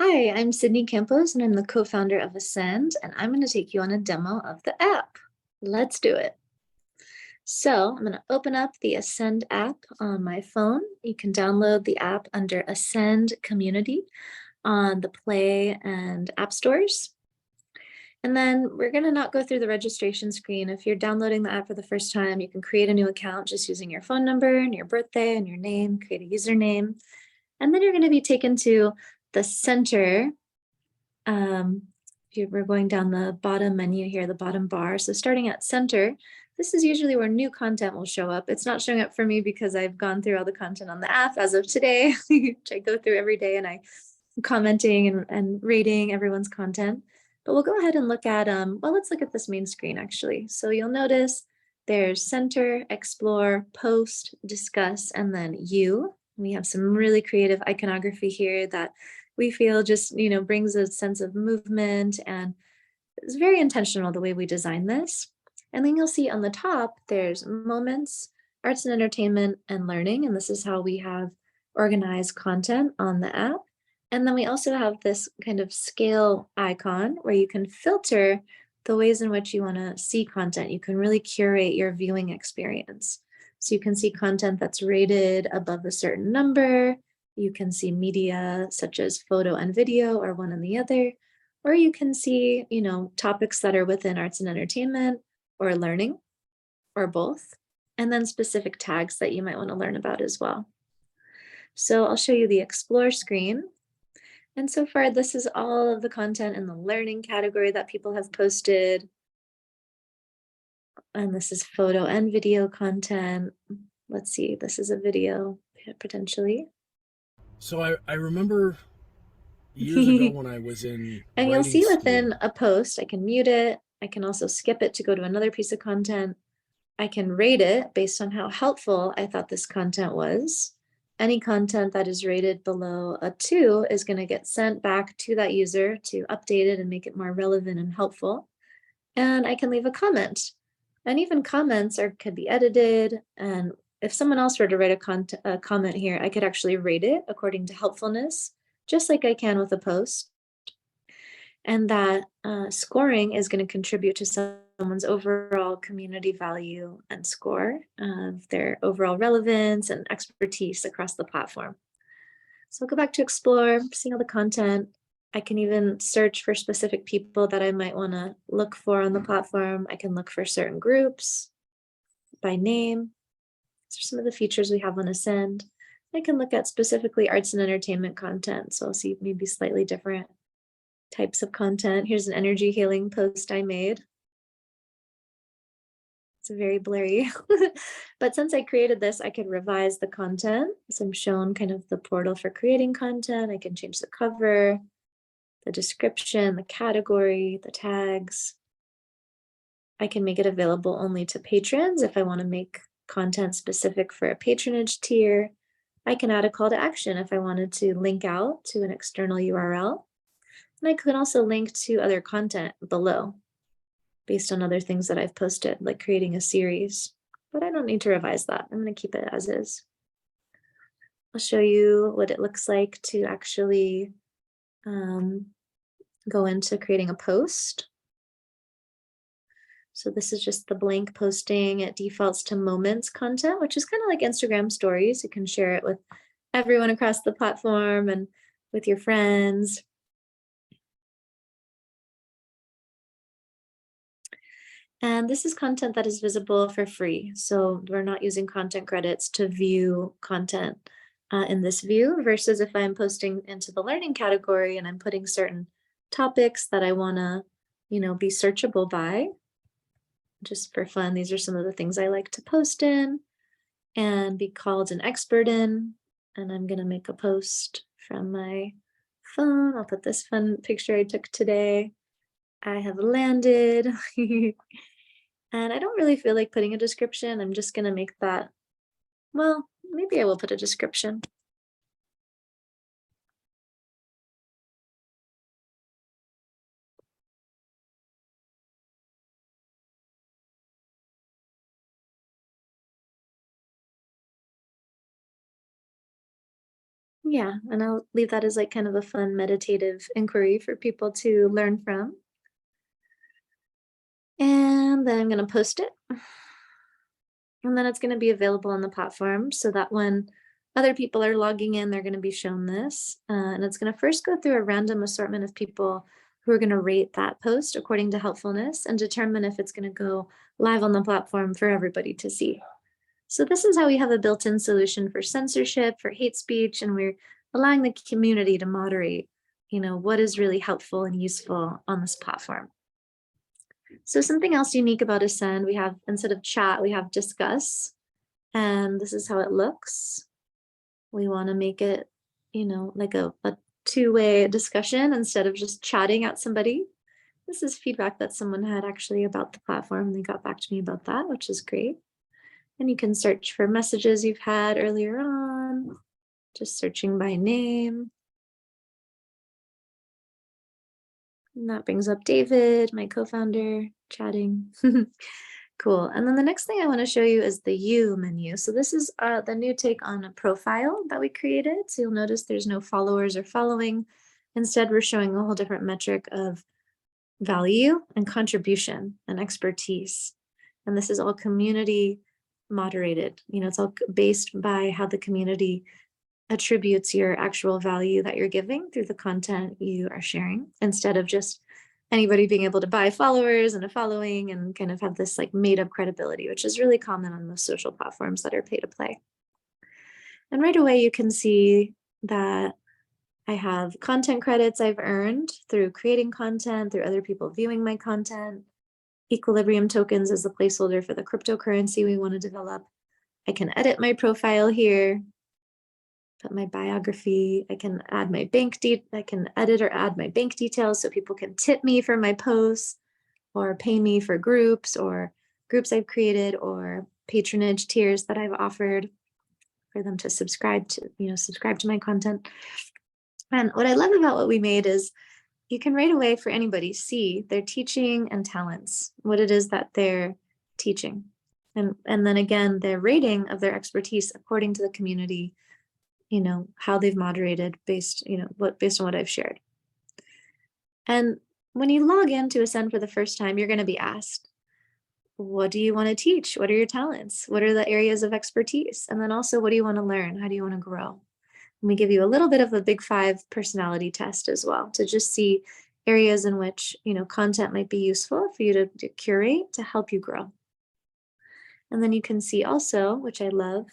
Hi, I'm Sydney Campos, and I'm the co-founder of Ascend, and I'm going to take you on a demo of the app. Let's do it. So I'm going to open up the Ascend app on my phone. You can download the app under Ascend Community on the Play and App Stores. And then we're going to not go through the registration screen. If you're downloading the app for the first time, you can create a new account just using your phone number and your birthday and your name, create a username. And then you're going to be taken to the center. If we're going down the bottom menu here, the bottom bar. So starting at center, this is usually where new content will show up. It's not showing up for me because I've gone through all the content on the app as of today, which I go through every day, and I'm commenting and rating everyone's content. But we'll go ahead and look at, well, let's look at this main screen actually. So you'll notice there's center, explore, post, discuss, and then you. We have some really creative iconography here that we feel just, brings a sense of movement, and it's very intentional the way we design this. And then you'll see on the top, there's moments, arts and entertainment, and learning. And this is how we have organized content on the app. And then we also have this kind of scale icon where you can filter the ways in which you want to see content. You can really curate your viewing experience. So you can see content that's rated above a certain number. You can see media such as photo and video, or one and the other. Or you can see, topics that are within arts and entertainment or learning, or both. And then specific tags that you might want to learn about as well. So I'll show you the explore screen. And so far, this is all of the content in the learning category that people have posted. And this is photo and video content. Let's see, this is a video potentially. So I remember years ago when I was in And you'll writing see school. within a post, I can mute it. I can also skip it to go to another piece of content. I can rate it based on how helpful I thought this content was. Any content that is rated below a 2 is going to get sent back to that user to update it and make it more relevant and helpful. And I can leave a comment. And even comments could be edited. And if someone else were to write a comment here, I could actually rate it according to helpfulness, just like I can with a post. And that scoring is going to contribute to someone's overall community value and score of their overall relevance and expertise across the platform. So I'll go back to explore, seeing all the content. I can even search for specific people that I might want to look for on the platform. I can look for certain groups by name. These are some of the features we have on Ascend. I can look at specifically arts and entertainment content. So I'll see maybe slightly different types of content. Here's an energy healing post I made. It's very blurry, but since I created this, I could revise the content. So I'm shown kind of the portal for creating content. I can change the cover, the description, the category, the tags. I can make it available only to patrons if I want to make content specific for a patronage tier. I can add a call to action if I wanted to link out to an external URL. And I could also link to other content below based on other things that I've posted, like creating a series. But I don't need to revise that. I'm going to keep it as is. I'll show you what it looks like to actually go into creating a post. So this is just the blank posting. It defaults to moments content, which is kind of like Instagram stories. You can share it with everyone across the platform and with your friends. And this is content that is visible for free. So we're not using content credits to view content in this view, versus if I'm posting into the learning category and I'm putting certain topics that I want to, be searchable by, just for fun. These are some of the things I like to post in and be called an expert in. And I'm going to make a post from my phone. I'll put this fun picture I took today. I have landed. And I don't really feel like putting a description. I'm just going to make that, well, maybe I will put a description. Yeah, and I'll leave that as like kind of a fun meditative inquiry for people to learn from. And then I'm going to post it. And then it's going to be available on the platform so that when other people are logging in, they're going to be shown this. And it's going to first go through a random assortment of people who are going to rate that post according to helpfulness and determine if it's going to go live on the platform for everybody to see. So this is how we have a built-in solution for censorship, for hate speech, and we're allowing the community to moderate, what is really helpful and useful on this platform. So something else unique about Ascend, we have, instead of chat, we have discuss, and this is how it looks. We want to make it, like a two-way discussion instead of just chatting at somebody. This is feedback that someone had actually about the platform. They got back to me about that, which is great. And you can search for messages you've had earlier on, just searching by name. And that brings up David, my co-founder, chatting. Cool. And then the next thing I want to show you is the You menu. So this is the new take on a profile that we created. So you'll notice there's no followers or following. Instead, we're showing a whole different metric of value and contribution and expertise. And this is all community moderated. It's all based by how the community attributes your actual value that you're giving through the content you are sharing, instead of just anybody being able to buy followers and a following and kind of have this like made up credibility, which is really common on most social platforms that are pay to play. And right away, you can see that I have content credits I've earned through creating content, through other people viewing my content. Equilibrium tokens is the placeholder for the cryptocurrency we want to develop. I can edit my profile here, put my biography. I can add my I can edit or add my bank details so people can tip me for my posts or pay me for groups I've created or patronage tiers that I've offered for them to subscribe to my content. And what I love about what we made is you can right away for anybody see their teaching and talents, what it is that they're teaching. And then again, their rating of their expertise according to the community, how they've moderated based on what I've shared. And when you log into Ascend for the first time, you're going to be asked, what do you want to teach? What are your talents? What are the areas of expertise? And then also, what do you want to learn? How do you want to grow? And we give you a little bit of a Big Five personality test as well to just see areas in which, content might be useful for you to curate to help you grow. And then you can see also, which I love,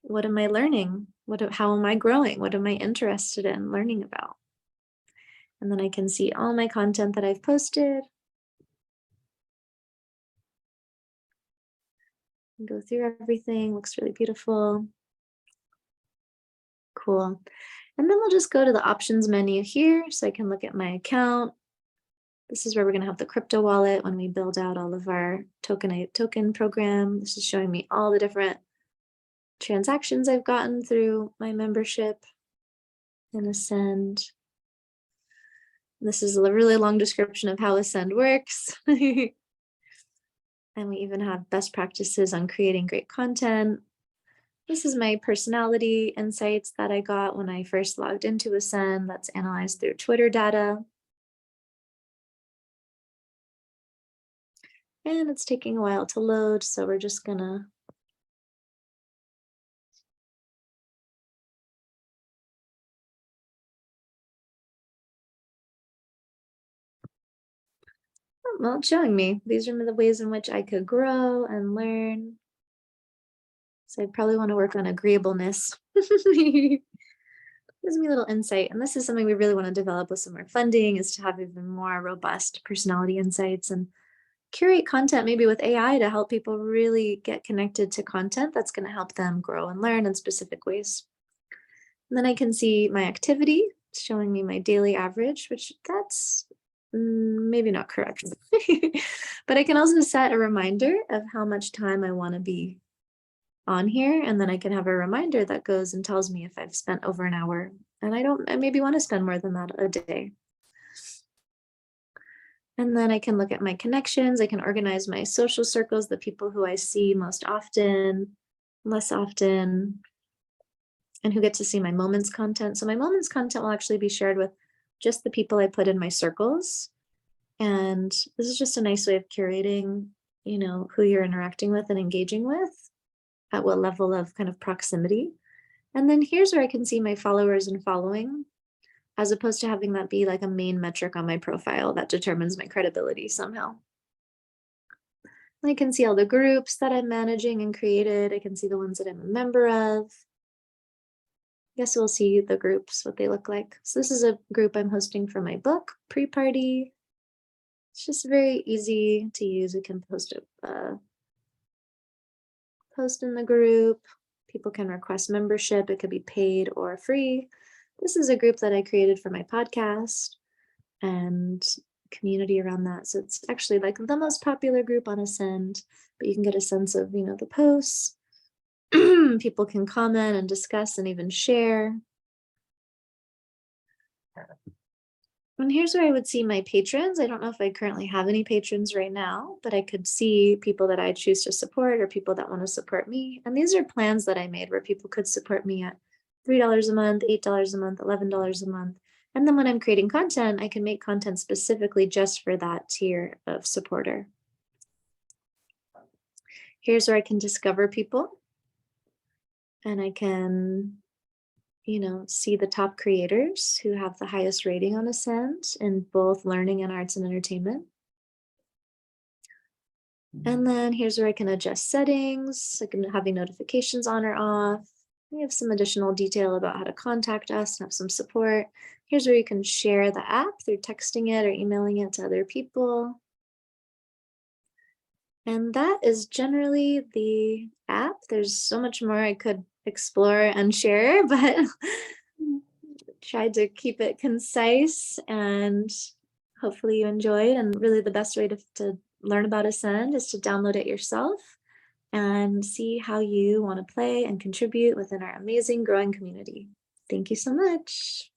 what am I learning? How am I growing? What am I interested in learning about? And then I can see all my content that I've posted. Go through everything, looks really beautiful. Cool. And then we'll just go to the options menu here so I can look at my account. This is where we're going to have the crypto wallet when we build out all of our token program. This is showing me all the different transactions I've gotten through my membership in Ascend. This is a really long description of how Ascend works. And we even have best practices on creating great content. This is my personality insights that I got when I first logged into Ascend. That's analyzed through Twitter data. And it's taking a while to load, so we're just gonna well, it's showing me. These are the ways in which I could grow and learn. So I probably want to work on agreeableness. Gives me a little insight. And this is something we really want to develop with some more funding, is to have even more robust personality insights and curate content maybe with AI to help people really get connected to content that's going to help them grow and learn in specific ways. And then I can see my activity. It's showing me my daily average, which that's maybe not correct. But I can also set a reminder of how much time I want to be on here. And then I can have a reminder that goes and tells me if I've spent over an hour. And I maybe want to spend more than that a day. And then I can look at my connections. I can organize my social circles, the people who I see most often, less often. and who get to see my moments content. So my moments content will actually be shared with just the people I put in my circles. And this is just a nice way of curating, who you're interacting with and engaging with at what level of kind of proximity. And then here's where I can see my followers and following, as opposed to having that be like a main metric on my profile that determines my credibility somehow. I can see all the groups that I'm managing and created. I can see the ones that I'm a member of. Guess we'll see the groups, what they look like. So this is a group I'm hosting for my book, Pre-Party. It's just very easy to use. We can post a post in the group. People can request membership. It could be paid or free. This is a group that I created for my podcast and community around that. So it's actually like the most popular group on Ascend, but you can get a sense of, the posts. People can comment and discuss and even share. And here's where I would see my patrons. I don't know if I currently have any patrons right now, but I could see people that I choose to support or people that want to support me. And these are plans that I made where people could support me at $3 a month, $8 a month, $11 a month. And then when I'm creating content, I can make content specifically just for that tier of supporter. Here's where I can discover people. And I can, see the top creators who have the highest rating on Ascend in both learning and arts and entertainment. And then here's where I can adjust settings, like having notifications on or off. We have some additional detail about how to contact us and have some support. Here's where you can share the app through texting it or emailing it to other people. And that is generally the app. There's so much more I could explore and share, but tried to keep it concise, and hopefully you enjoyed. And really the best way to learn about Ascend is to download it yourself and see how you want to play and contribute within our amazing growing community. Thank you so much.